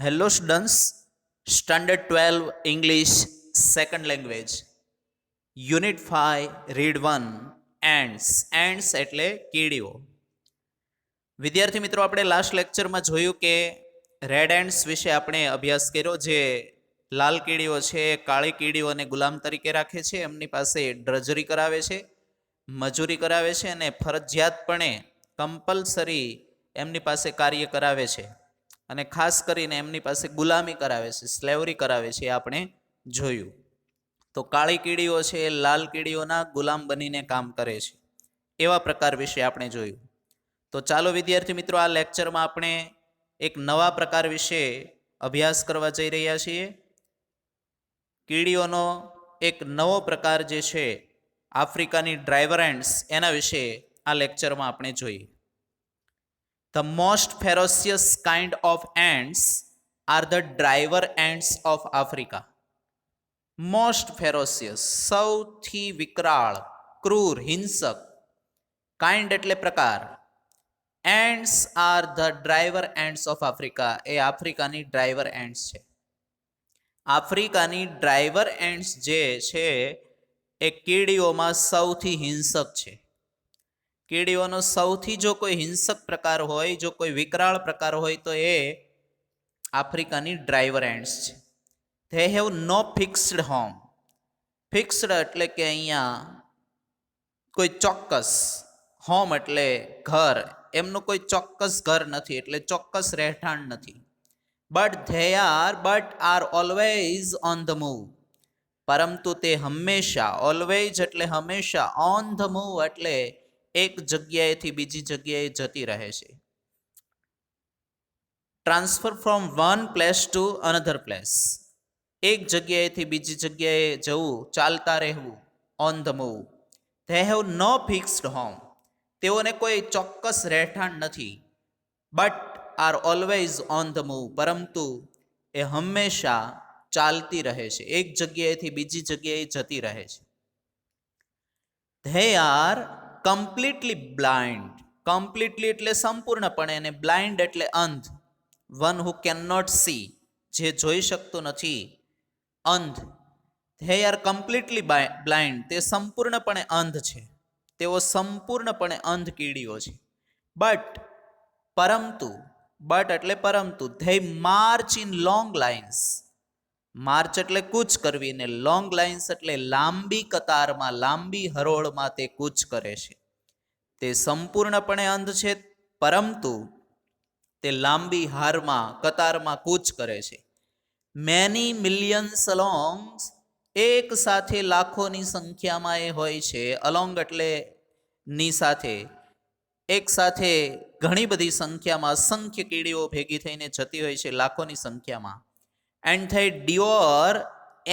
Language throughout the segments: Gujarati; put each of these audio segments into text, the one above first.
Hello students, Standard 12 English Second Language Unit 5 Read 1 Ants Ants એટલે કીડીઓ. વિદ્યાર્થી મિત્રો, આપણે લાસ્ટ લેક્ચરમાં જોયું કે રેડ એન્ટ્સ વિશે આપણે અભ્યાસ કર્યો. જે લાલ કીડીઓ છે, કાળી કીડીઓને ગુલામ તરીકે રાખે છે, એમની પાસે ડ્રજરી કરાવે છે, મજૂરી કરાવે છે અને ફરજિયાતપણે કમ્પલસરી એમની પાસે કાર્ય કરાવે છે અને ખાસ કરીને એમની પાસે ગુલામી કરાવે છે, સ્લેવરી કરાવે છે. એ આપણે જોયું. તો કાળી કીડીઓ છે એ લાલ કીડીઓના ગુલામ બનીને કામ કરે છે, એવા પ્રકાર વિશે આપણે જોયું. તો ચાલો વિદ્યાર્થી મિત્રો, આ લેક્ચરમાં આપણે એક નવા પ્રકાર વિશે અભ્યાસ કરવા જઈ રહ્યા છીએ. કીડીઓનો એક નવો પ્રકાર જે છે આફ્રિકાની ડ્રાઈવર એન્ટ્સ, એના વિશે આ લેક્ચરમાં આપણે જોઈએ. The most ferocious kind of ants are the driver ants of Africa. Most ferocious, સૌથી વિકરાળ, ક્રૂર, હિંસક. કાઇન્ડ એટલે પ્રકાર. Ants are the driver ants of Africa. એ આફ્રિકાની ડ્રાઈવર એન્ટ્સ છે. આફ્રિકાની ડ્રાઈવર એન્ટ્સ જે છે એ કીડીઓમાં સૌથી હિંસક છે. કીડીઓનો સૌથી જો કોઈ હિંસક પ્રકાર હોય, જો કોઈ વિકરાળ પ્રકાર હોય, તો એ આફ્રિકાની ડ્રાઈવર એન્ટ્સ છે. They have no fixed home. Fixed એટલે કે અહીંયા કોઈ ચોક્કસ, હોમ એટલે ઘર, એમનું કોઈ ચોક્કસ ઘર નથી, એટલે ચોક્કસ રહેઠાણ નથી. But are always on the move. પરંતુ તે હંમેશા, ઓલવેઝ એટલે હંમેશા, ઓન ધ મૂવ એટલે એક જગ્યાએથી બીજી જગ્યાએ જતી રહે છે. Transfer from one place to another place. એક જગ્યાએથી બીજી જગ્યાએ જવું, ચાલતા રહેવું, on the move. They have no fixed home. તેઓને કોઈ ચોક્કસ રહેઠાણ નથી. But are always on the move. પરંતુ એ હંમેશા ચાલતી રહે છે, એક જગ્યાએથી બીજી જગ્યાએ જતી રહે છે. They are completely blind. Completely એટલે સંપૂર્ણપણે, અને બ્લાઇન્ડ એટલે અંધ. One who can not see, જે જોઈ શકતું નથી, અંધ. They are completely blind. તે સંપૂર્ણપણે અંધ છે. તેઓ સંપૂર્ણપણે અંધ કીડીઓ છે. પરંતુ એટલે પરંતુ, they march in long lines. March એટલે કૂચ કરવી, ને લોંગ લાઇન્સ એટલે લાંબી કતારમાં, લાંબી હરોળમાં તે કૂચ કરે છે. તે સંપૂર્ણપણે અંધ છે, પરંતુ તે લાંબી હારમાં, કતારમાં કૂચ કરે છે. Many millions along. એક સાથે લાખોની સંખ્યામાં એ હોય છે. અલોંગ એટલે ની સાથે, એક સાથે ઘણી બધી સંખ્યામાં, અસંખ્ય કીડીઓ ભેગી થઈને જતી હોય છે, લાખોની સંખ્યામાં. And they devour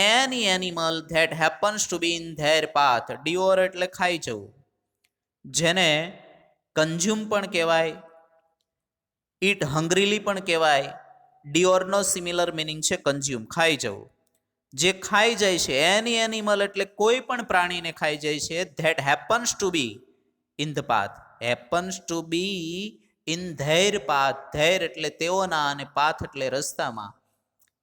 any animal that happens to be in their path. Devour એટલે ખાઈ જવું, જેને કન્ઝ્યુમ પણ કહેવાય, ઈટ હંગ્રીલી પણ કહેવાય. ડિયોરનો સિમિલર મિનિંગ છે કન્ઝ્યુમ, ખાઈ જવું. જે ખાઈ જાય છે, એની એનિમલ એટલે કોઈ પણ પ્રાણીને ખાઈ જાય છે. That happens to be in the path. Happens to be in their path. Their એટલે તેઓના, અને પાથ એટલે રસ્તામાં.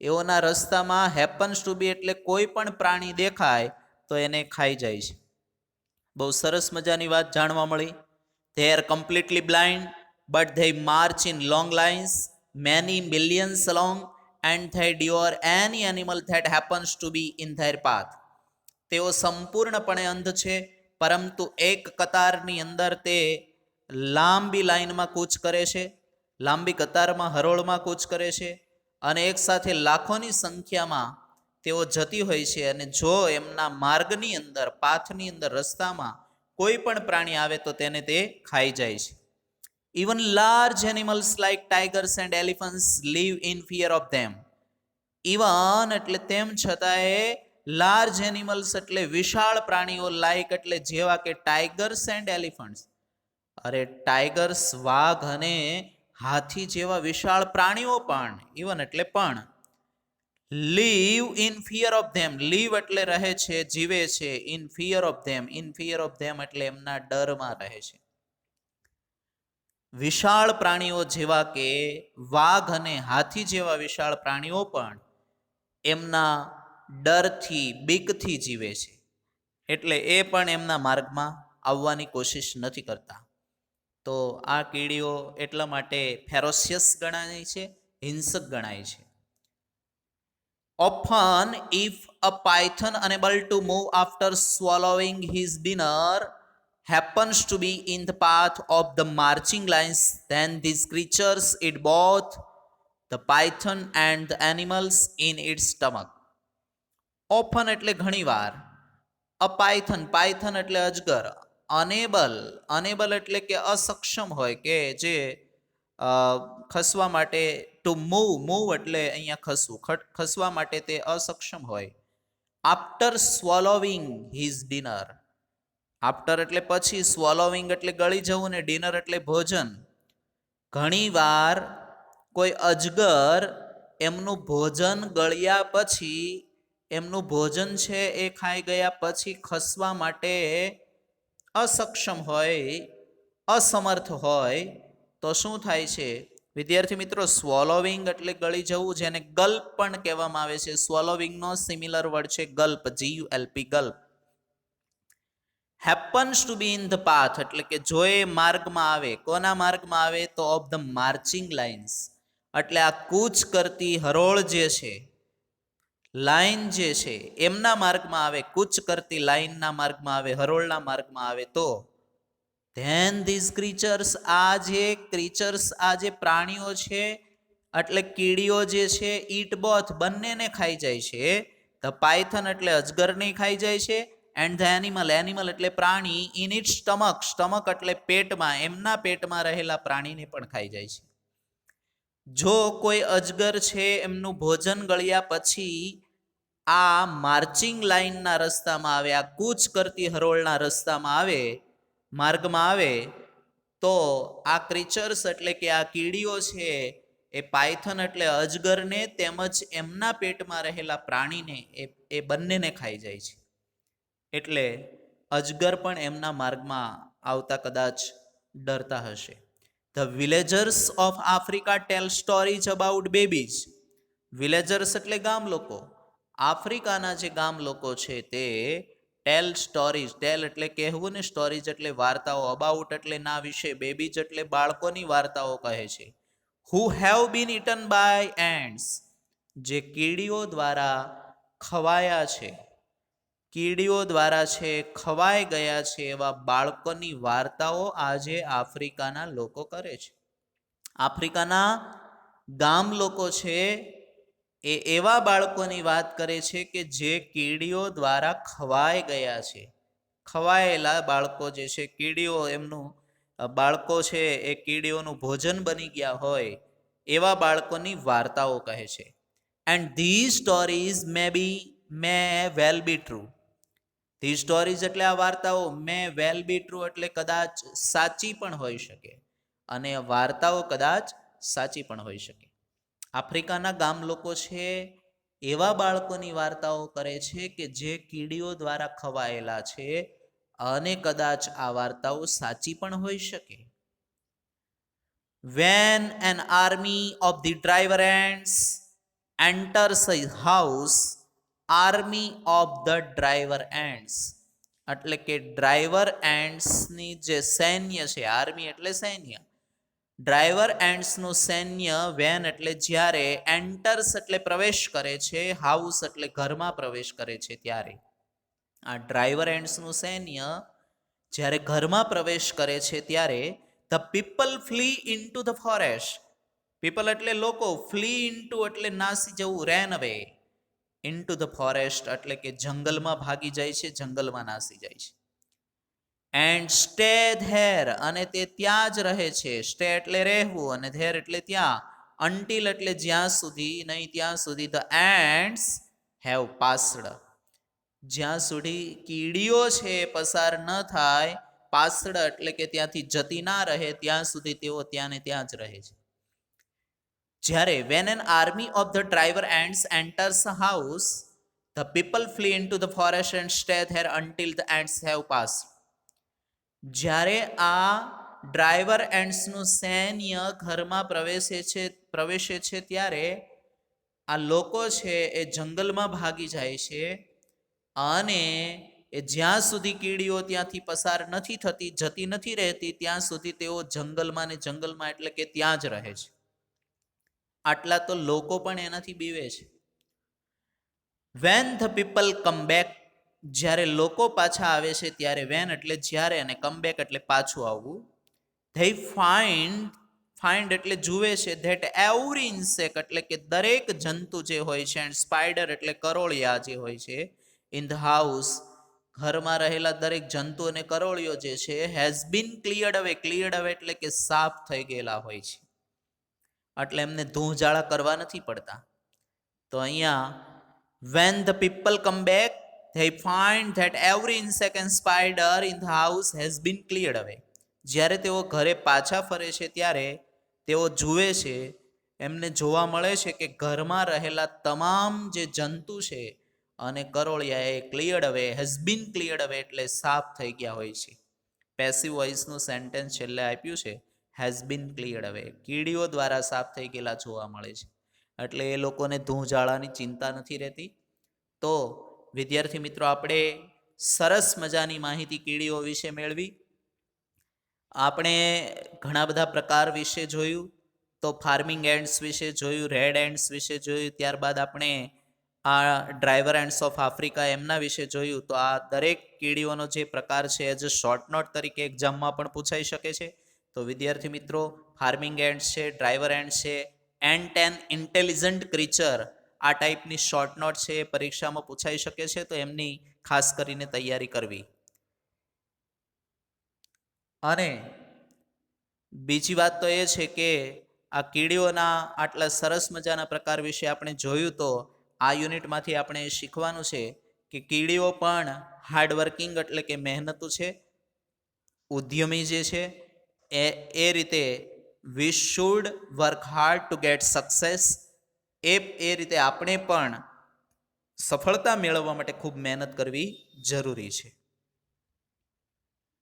એઓના રસ્તામાં હેપન્સ ટુ બી એટલે કોઈ પણ પ્રાણી દેખાય તો એને ખાઈ જાય છે. બહુ સરસ મજાની વાત જાણવા મળી. They are completely blind, but they march in long lines, many millions long, and they devour any animal that happens to be in their path. તેઓ સંપૂર્ણપણે અંધ છે, પરંતુ એક કતારની અંદર તે લાંબી લાઈનમાં કૂચ કરે છે, લાંબી કતારમાં, હરોળમાં કૂચ કરે છે, અને એક સાથે લાખોની સંખ્યામાં તેઓ જતી હોય છે. અને જો એમના માર્ગની અંદર, પાથની અંદર, રસ્તામાં કોઈ પણ પ્રાણી આવે તો તેને તે ખાઈ જાય છે. Even large animals like tigers and elephants leave in fear of them. Even એટલે તેમ છતાંય, લાર્જ એનિમલ્સ એટલે વિશાળ પ્રાણીઓ, લાઇક એટલે જેવા કે ટાઈગર્સ એન્ડ એલિફન્ટ્સ. અરે ટાઈગર્સ, વાઘ અને હાથી જેવા વિશાળ પ્રાણીઓ પણ, ઇવન એટલે પણ, live in fear of them. Live એટલે રહે છે, જીવે છે. In fear of them. In fear of them એટલે એમના ડરમાં રહે છે. વિશાળ પ્રાણીઓ જેવા કે વાઘ અને હાથી જેવા વિશાળ પ્રાણીઓ પણ એમના ડરથી બીકથી જીવે છે, એટલે એ પણ એમના માર્ગમાં આવવાની કોશિશ નથી કરતા. તો આ કીડીઓ એટલા માટે ફેરોસિયસ ગણાય છે, હિંસક ગણાય છે. Often, if a python unable to move after swallowing his dinner happens to be in the path of the marching lines, then these creatures eat both the python and the animals in its stomach. Often એટલે ઘણીવાર, અ પાયથન, પાયથન એટલે અજગર, અનેબલ એટલે કે અસક્ષમ હોય, કે જે ખસવા માટે, ટુ મૂવ એટલે અહીંયા ખસવું, ખસવા માટે તે અસક્ષમ હોય. આફ્ટર સ્વોલોવિંગ હિઝ ડિનર, આફ્ટર એટલે પછી, સ્વોલોવિંગ એટલે ગળી જવું, ને ડિનર એટલે ભોજન. ઘણીવાર કોઈ અજગર એમનું ભોજન ગળ્યા પછી, એમનું ભોજન છે એ ખાઈ ગયા પછી ખસવા માટે અસક્ષમ હોય, અસમર્થ હોય, તો શું થાય છે વિદ્યાર્થી મિત્રો? સ્વોલોવિંગ એટલે ગળી જવું, જેને ગલ્પ પણ કહેવામાં આવે છે. સ્વોલોવિંગનો સિમિલર વર્ડ છે gulp, GULP, gulp. Happens to be in the path એટલે કે જો એ માર્ગમાં આવે, કોના માર્ગમાં આવે? તો ઓફ ધ માર્ચિંગ લાઇન્સ, એટલે આ કૂચ કરતી હરોળ જે છે, લાઈન જે છે, એમના માર્ગમાં આવે, કૂચ કરતી લાઈનના માર્ગમાં આવે, હરોળના માર્ગમાં આવે, તો ધેન ધીઝ ક્રીચર્સ, આ જે પ્રાણીઓ છે, એટલે કીડીઓ જે છે, ઈટ બોથ, બંનેને ખાઈ જાય છે. ધ પાયથન એટલે અજગરને ખાઈ જાય છે, એન્ડ ધ એનિમલ એટલે પ્રાણી, ઇન ઇટ સ્ટમક એટલે પેટમાં, એમના પેટમાં રહેલા પ્રાણીને પણ ખાઈ જાય છે. જો કોઈ અજગર છે એમનું ભોજન ગળ્યા પછી આ માર્ચિંગ લાઇનના રસ્તામાં આવે, આ કૂચ કરતી હરોળના રસ્તામાં આવે, માર્ગમાં આવે, તો આ ક્રીચર્સ એટલે કે આ કીડીઓ છે એ પાયથન એટલે અજગરને તેમજ એમના પેટમાં રહેલા પ્રાણીને એ બંનેને ખાઈ જાય છે. એટલે અજગર પણ એમના માર્ગમાં આવતા કદાચ ડરતા હશે. The villagers of Africa tell stories about babies. Villagers એટલે ગામ લોકો. આફ્રિકાના જે ગામ લોકો છે તે ટેલ સ્ટોરીઝ, ટેલ એટલે કહેવું ને, સ્ટોરીઝ એટલે વાર્તાઓ, અબાઉટ એટલે ના વિશે, બેબીઝ એટલે બાળકોની વાર્તાઓ કહે છે. Who have been eaten by ants, જે કીડીઓ દ્વારા ખવાયા છે, કીડીઓ દ્વારા છે ખવાઈ ગયા છે, એવા બાળકોની વાર્તાઓ આજે આફ્રિકાના લોકો કરે છે. આફ્રિકાના ગામ લોકો છે એ એવા બાળકોની વાત કરે છે કે જે કીડીઓ દ્વારા ખવાઈ ગયા છે. ખવાયેલા બાળકો જે છે, કીડીઓ એમનું બાળકો છે એ કીડીઓનું ભોજન બની ગયા હોય, એવા બાળકોની વાર્તાઓ કહે છે. And these stories may well be true. These stories એટલે આ વાર્તાઓ, મે વેલ બી ટ્રુ એટલે કદાચ સાચી પણ હોઈ શકે, અને વાર્તાઓ કદાચ સાચી પણ હોઈ શકે. આફ્રિકાના ગામ લોકો છે એવા બાળકોની વાર્તાઓ કરે છે કે જે કીડીઓ દ્વારા ખવાયેલા છે, અને કદાચ આ વાર્તાઓ સાચી પણ હોઈ શકે. When an army of the driver ants enters a house, army of the driver ants એટલે કે ડ્રાઈવર એન્ટ્સની જે સૈન્ય છે, આર્મી એટલે સૈન્ય, ડ્રાઈવર એન્ટ્સનું સૈન્ય, વેન એટલે જ્યારે, એન્ટર્સ એટલે પ્રવેશ કરે છે, હાઉસ એટલે ઘરમાં પ્રવેશ કરે છે, ત્યારે આ ડ્રાઈવર એન્ટ્સનું સૈન્ય જ્યારે ઘરમાં પ્રવેશ કરે છે ત્યારે the people flea into the forest, people એટલે લોકો, ફ્લી ઇન્ટુ એટલે નાસી જવું, રેન અવે, ઇન્ટુ ધ ફોરેસ્ટ એટલે કે જંગલમાં ભાગી જાય છે, જંગલમાં નાસી જાય છે. એન્ડ સ્ટે ધેર, અને તે ત્યાં જ રહે છે, સ્ટે એટલે રહેવું, અને ધેર એટલે ત્યાં, અન્ટિલ એટલે જ્યાં સુધી, નહીં ત્યાં સુધી, ધ એન્ડ્સ હેવ પાસ્ડ, જ્યાં સુધી કીડીઓ છે પસાર ન થાય, પાસડ એટલે કે ત્યાંથી જતી ના રહે, ત્યાં સુધી તેઓ ત્યાં ને ત્યાં જ રહે છે. જ્યારે when an army of the driver ants enters a house, the people flee into the forest and stay there until the ants have passed. જ્યારે આ ડ્રાઈવર એન્ડ્સનું સૈન્ય ઘરમાં પ્રવેશે છે ત્યારે આ લોકો છે એ જંગલમાં ભાગી જાય છે અને એ જ્યાં સુધી કીડીઓ ત્યાંથી પસાર નથી જતી નથી રહેતી ત્યાં સુધી તેઓ જંગલમાં ને જંગલમાં એટલે કે ત્યાં જ રહે છે. આટલા તો લોકો પણ એનાથી બીવે છે. When the people come back, જ્યારે લોકો પાછા આવે છે ત્યારે, વેન એટલે જ્યારે અને કમ બેક એટલે પાછું આવવું, ધે ફાઇન્ડ એટલે જુએ છે, ધેટ એવરી ઇન્સેક્ટ એટલે કે દરેક જંતુ જે હોય છે, એન્ડ સ્પાઈડર એટલે કરોળિયા જે હોય છે, ઇન ધ હાઉસ ઘરમાં રહેલા દરેક જંતુ અને કરોળિયો જે છે, હેઝ બીન ક્લિયર્ડ અવે એટલે કે સાફ થઈ ગયેલા હોય છે, એટલે એમને ધૂંજાળા કરવા નથી પડતા. તો અહીંયા when the people come back they find that every insect and spider in the house has been cleared away. જ્યારે તેઓ ઘરે પાછા ફરે છે ત્યારે તેઓ જુએ છે, એમને જોવા મળે છે કે ઘરમાં રહેલા તમામ જે જંતુ છે અને કરોળિયા એ ક્લિયર્ડ અવે, હેઝ બીન ક્લિયર્ડ અવે એટલે સાફ થઈ ગયા હોય છે. પેસિવ વોઇસનું સેન્ટેન્સ છેલ્લે આપ્યું છે, હેઝ બીન ક્લિયર્ડ અવે, કીડીઓ દ્વારા સાફ થઈ ગયેલા જોવા મળે છે, એટલે એ લોકોને ધૂંજાળાની ચિંતા નથી રહેતી. તો વિદ્યાર્થી મિત્રો, આપણે સરસ મજાની માહિતી કીડીઓ વિશે મેળવી. આપણે ઘણા બધા પ્રકાર વિશે જોયું. તો ફાર્મિંગ એન્ડ્સ વિશે જોયું, રેડ એન્ડ્સ વિશે જોયું, ત્યારબાદ આપણે આ ડ્રાઈવર એન્ડ્સ ઓફ આફ્રિકા એમના વિશે જોયું. તો આ દરેક કીડીઓનો જે પ્રકાર છે એ જે શોર્ટ નોટ તરીકે એક્ઝામમાં પણ પૂછાઈ શકે છે. તો વિદ્યાર્થી મિત્રો, ફાર્મિંગ એન્ડ્સ છે, ડ્રાઈવર એન્ડ્સ છે, એન્ટ એન ઇન્ટેલિજન્ટ ક્રીચર, આ ટાઈપની શોર્ટ નોટ છે એ પરીક્ષામાં પૂછાઈ શકે છે. તો એમની ખાસ કરીને તૈયારી કરવી. અને બીજી વાત તો એ છે કે આ કીડીઓના આટલા સરસ મજાના પ્રકાર વિશે આપણે જોયું. તો આ યુનિટમાંથી આપણે શીખવાનું છે કે કીડીઓ પણ હાર્ડવર્કિંગ એટલે કે મહેનતુ છે, ઉદ્યમી જે છે એ રીતે we should work hard to get success, એ રીતે આપણે પણ સફળતા મેળવવા માટે ખૂબ મહેનત કરવી જરૂરી છે.